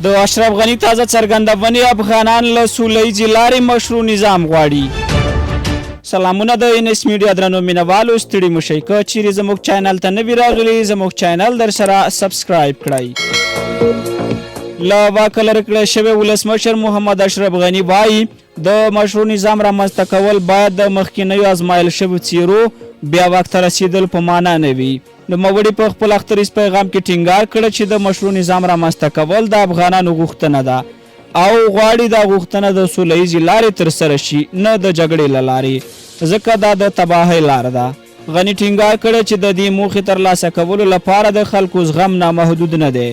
د اشرف غنی تازه څرګندونې افغانان له سولهییزې لارې مشروع نظام غواړي. سلامونه د NS میډیا درنو مینوالو، ستړي مشئ که چیرې زموږ چینل ته نوي راغلي زموږ چینل در سره سبسکرایب کړئ. له واکه لرې کړی شوی ولسمشر محمد اشرف غنی وایي د مشروع نظام رامنځته کول باید د مخکینیو ازمایل شویو څیرو بیا واک ته رسیدل په معنا نه وي. نوموړي په خپل اختریز پیغام کې ټینګار کړی چې د مشروع نظام رامنځته کول د افغانانو غوښتنه ده او غواړي دا غوښتنه د سولهییزې لارې ترسره شي، نه د جګړې له لارې، ځکه دا د تباهۍ لاره ده. غني ټینګار کړی چې د دې موخې ترلاسه کولو لپاره د خلکو زغم نامحدود نه دی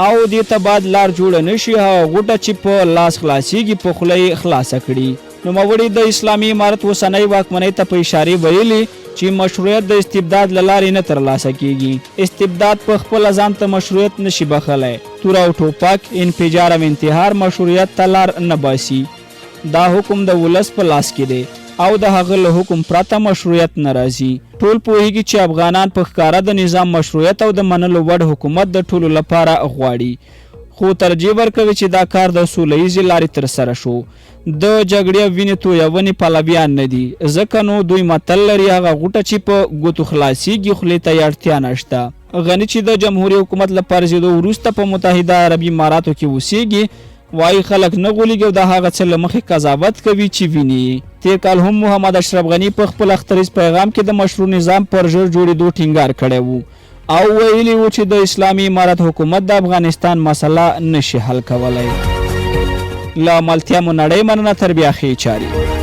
او دې ته باید لار جوړه نه شي. هغه غوټه چې په لاس خلاصیږي په خوله یې خلاصه کړي. نوموړي د اسلامي امارت اوسنۍ واکمنۍ ته په اشارې ویلي چې مشروعیت د استبداد له لارې نه ترلاسه کیږي. استبداد په خپله ځان ته مشروعیت نشي بخلی. تور او ټوپک، انفجار او انتحار مشروعیت ته لار نه باسي. دا حکم د ولس په لاس کې دی او د هغه له حکم پرته مشروعیت نه راځي. ټول پوهیږي چې افغانان په ښکاره د نظام مشروعیت او د منلو وړ حکومت د ټولو لپاره غواړي، خو ترجیح ورکوي چې دا کار د سولهییزې لارې ترسره شو. د جګړې وینې تویونې پلویان نه دي، ځکه نو دوی متل لري هغه غوټه چې په ګوتو خلاصیږي خولې ته یې اړتیا نشته. غني چې د جمهوري حکومت له پرځېدو وروسته په متحده عربي اماراتو کې اوسیږي، وایي خلک نه غولېږي او د هغه څه له مخې قضاوت کوي چې ویني. تېر کال هم محمد اشرف غني په خپل اختریز پیغام کې د مشروع نظام پر ژر جوړېدو ټینګار کړی و او ویلي و چې د اسلامي امارت حکومت د افغانستان مسله نشي حل کولی. له ملتیا مو نړۍ مننه، تر بیا ښې چارې.